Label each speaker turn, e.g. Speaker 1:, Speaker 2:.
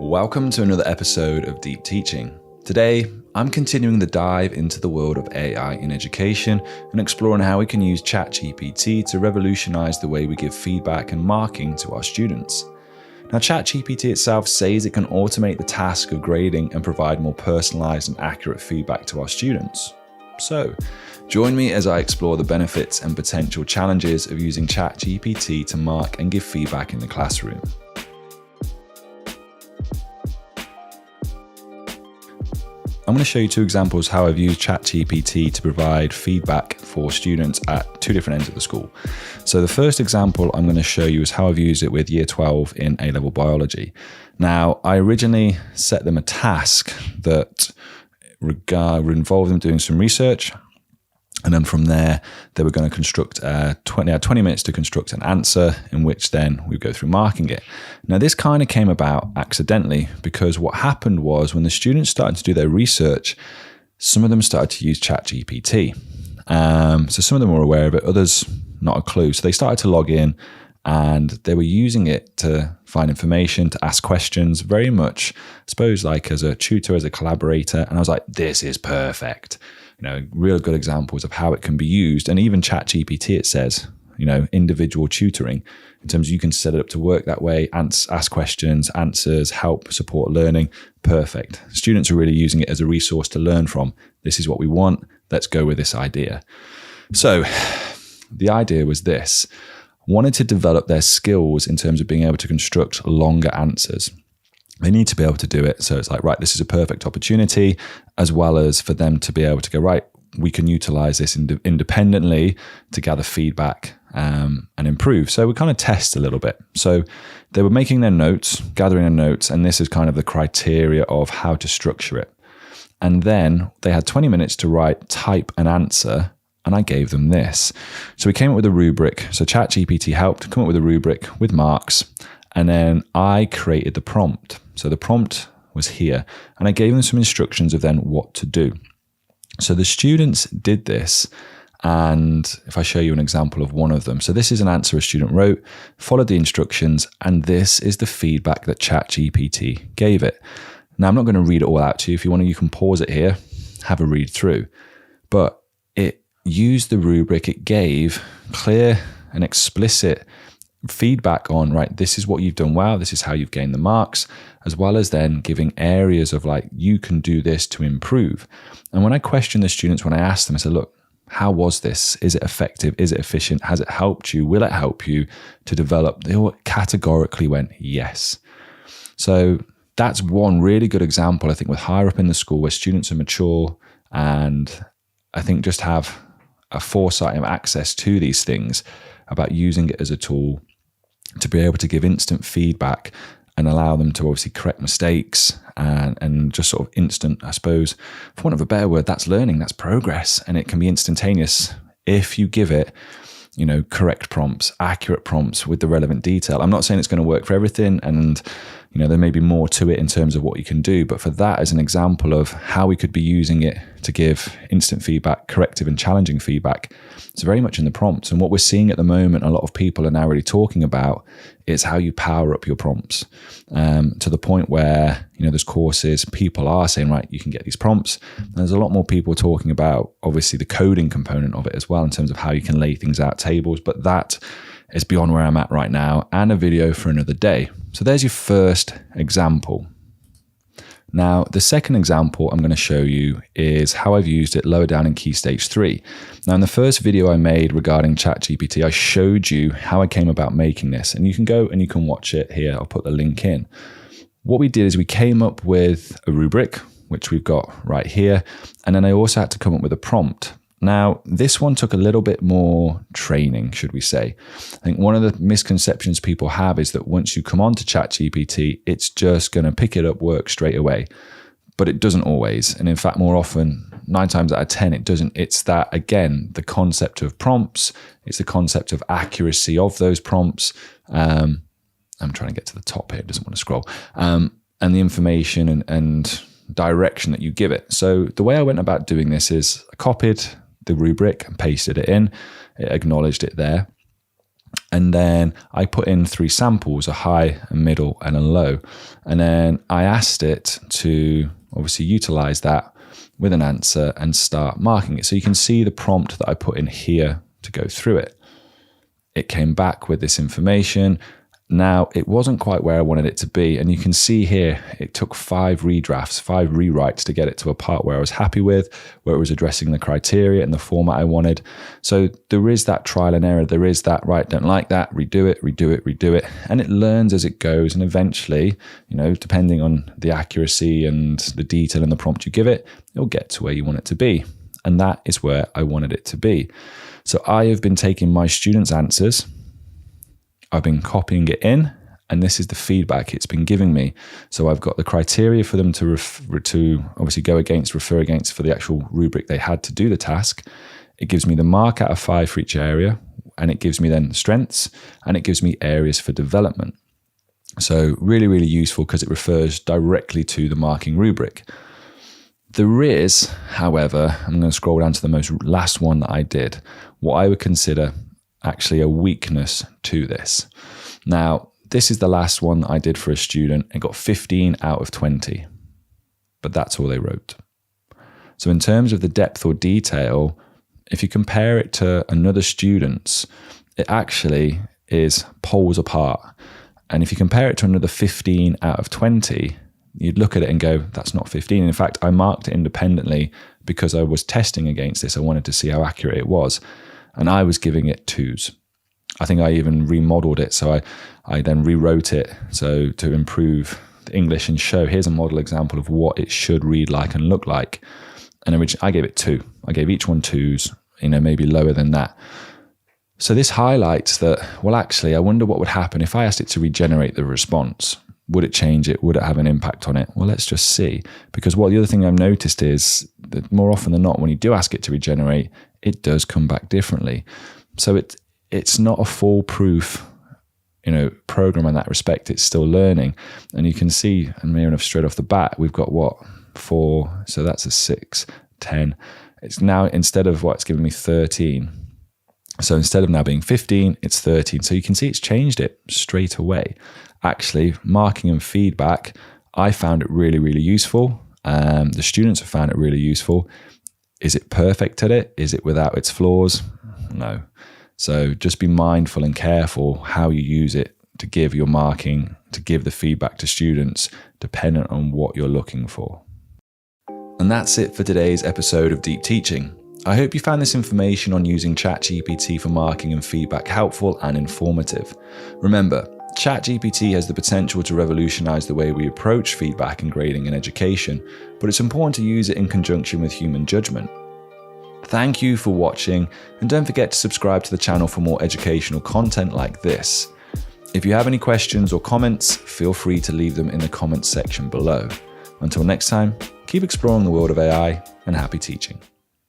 Speaker 1: Welcome to another episode of Deep Teaching. Today, I'm continuing the dive into the world of AI in education and exploring how we can use ChatGPT to revolutionize the way we give feedback and marking to our students. Now, ChatGPT itself says it can automate the task of grading and provide more personalized and accurate feedback to our students. So, join me as I explore the benefits and potential challenges of using ChatGPT to mark and give feedback in the classroom. I'm going to show you two examples how I've used ChatGPT to provide feedback for students at two different ends of the school. So the first example I'm going to show you is how I've used it with Year 12 in A-level biology. Now, I originally set them a task that involved them doing some research. And then from there, they were going to construct 20 minutes to construct an answer in which then we go through marking it. Now, this kind of came about accidentally because what happened was when the students started to do their research, some of them started to use ChatGPT. So some of them were aware of it, others not a clue. So they started to log in and they were using it to find information, to ask questions, very much, I suppose, like as a tutor, as a collaborator. And I was like, this is perfect. Real good examples of how it can be used. And even ChatGPT, it says, individual tutoring in terms of you can set it up to work that way, ask questions, answers, help, support learning. Perfect. Students are really using it as a resource to learn from. This is what we want. Let's go with this idea. So the idea was this. Wanted to develop their skills in terms of being able to construct longer answers. They need to be able to do it. So it's like, right, this is a perfect opportunity, as well as for them to be able to go, right, we can utilize this independently to gather feedback and improve. So we kind of test a little bit. So they were making their notes, gathering their notes, and this is kind of the criteria of how to structure it. And then they had 20 minutes to type an answer, and I gave them this. So we came up with a rubric. So ChatGPT helped come up with a rubric with marks, and then I created the prompt. So the prompt was here, and I gave them some instructions of then what to do. So the students did this, and if I show you an example of one of them. So this is an answer a student wrote, followed the instructions, and this is the feedback that ChatGPT gave it. Now, I'm not going to read it all out to you. If you want to, you can pause it here, have a read through. But it used the rubric. It gave clear and explicit feedback on, right, this is what you've done well, this is how you've gained the marks, as well as then giving areas of like, you can do this to improve. And when I questioned the students, when I asked them, I said, look, how was this? Is it effective? Is it efficient? Has it helped you? Will it help you to develop? They all categorically went, yes. So that's one really good example, I think, with higher up in the school where students are mature and I think just have a foresight and access to these things about using it as a tool to be able to give instant feedback and allow them to obviously correct mistakes and just sort of instant, I suppose, for want of a better word, that's learning, that's progress, and it can be instantaneous if you give it, correct prompts, accurate prompts with the relevant detail. I'm not saying it's going to work for everything, and there may be more to it in terms of what you can do, but for that as an example of how we could be using it to give instant feedback, corrective and challenging feedback, it's very much in the prompts. And what we're seeing at the moment, a lot of people are now really talking about, is how you power up your prompts to the point where, there's courses, people are saying, right, you can get these prompts. And there's a lot more people talking about, obviously, the coding component of it as well in terms of how you can lay things out, tables, but that is beyond where I'm at right now and a video for another day. So there's your first example. Now, the second example I'm going to show you is how I've used it lower down in Key Stage 3. Now, in the first video I made regarding ChatGPT, I showed you how I came about making this, and you can go and you can watch it here. I'll put the link in. What we did is we came up with a rubric, which we've got right here, and then I also had to come up with a prompt. Now, this one took a little bit more training, should we say. I think one of the misconceptions people have is that once you come on to ChatGPT, it's just going to pick it up, work straight away. But it doesn't always. And in fact, more often, 9 times out of 10, it doesn't. It's that, again, the concept of prompts. It's the concept of accuracy of those prompts. I'm trying to get to the top here. It doesn't want to scroll. And the information and direction that you give it. So the way I went about doing this is I copied the rubric and pasted it in. It acknowledged it there. And then I put in 3 samples, a high, a middle, and a low. And then I asked it to obviously utilize that with an answer and start marking it. So you can see the prompt that I put in here to go through it. It came back with this information. Now, it wasn't quite where I wanted it to be. And you can see here, it took 5 redrafts, 5 rewrites to get it to a part where I was happy with, where it was addressing the criteria and the format I wanted. So there is that trial and error. There is that, right, don't like that, redo it, redo it, redo it. And it learns as it goes. And eventually, depending on the accuracy and the detail and the prompt you give it, it'll get to where you want it to be. And that is where I wanted it to be. So I have been taking my students' answers, I've been copying it in, and this is the feedback it's been giving me. So I've got the criteria for them to obviously go against, refer against for the actual rubric they had to do the task. It gives me the mark out of 5 for each area, and it gives me then strengths, and it gives me areas for development. So really, really useful because it refers directly to the marking rubric. There is, however, I'm going to scroll down to the last one that I did, what I would consider actually a weakness to this. Now, this is the last one that I did for a student. It got 15 out of 20, but that's all they wrote. So in terms of the depth or detail, if you compare it to another student's, it actually is poles apart. And if you compare it to another 15 out of 20, you'd look at it and go, that's not 15. In fact, I marked it independently because I was testing against this. I wanted to see how accurate it was. And I was giving it 2s. I think I even remodeled it. So I then rewrote it so to improve the English and show, here's a model example of what it should read like and look like. And originally I gave it 2. I gave each one 2s, maybe lower than that. So this highlights that, well, actually, I wonder what would happen if I asked it to regenerate the response. Would it change it? Would it have an impact on it? Well, let's just see. Because the other thing I've noticed is that more often than not, when you do ask it to regenerate, it does come back differently. So it's not a foolproof, program in that respect. It's still learning. And you can see, and near enough straight off the bat, we've got 4. So that's a 6, 10. It's now, instead of it's giving me 13. So instead of now being 15, it's 13. So you can see it's changed it straight away. Actually, marking and feedback, I found it really, really useful. The students have found it really useful. Is it perfect at it? Is it without its flaws? No. So just be mindful and careful how you use it to give your marking, to give the feedback to students, dependent on what you're looking for. And that's it for today's episode of Deep Teaching. I hope you found this information on using ChatGPT for marking and feedback helpful and informative. Remember, ChatGPT has the potential to revolutionize the way we approach feedback and grading in education, but it's important to use it in conjunction with human judgment. Thank you for watching, and don't forget to subscribe to the channel for more educational content like this. If you have any questions or comments, feel free to leave them in the comments section below. Until next time, keep exploring the world of AI, and happy teaching.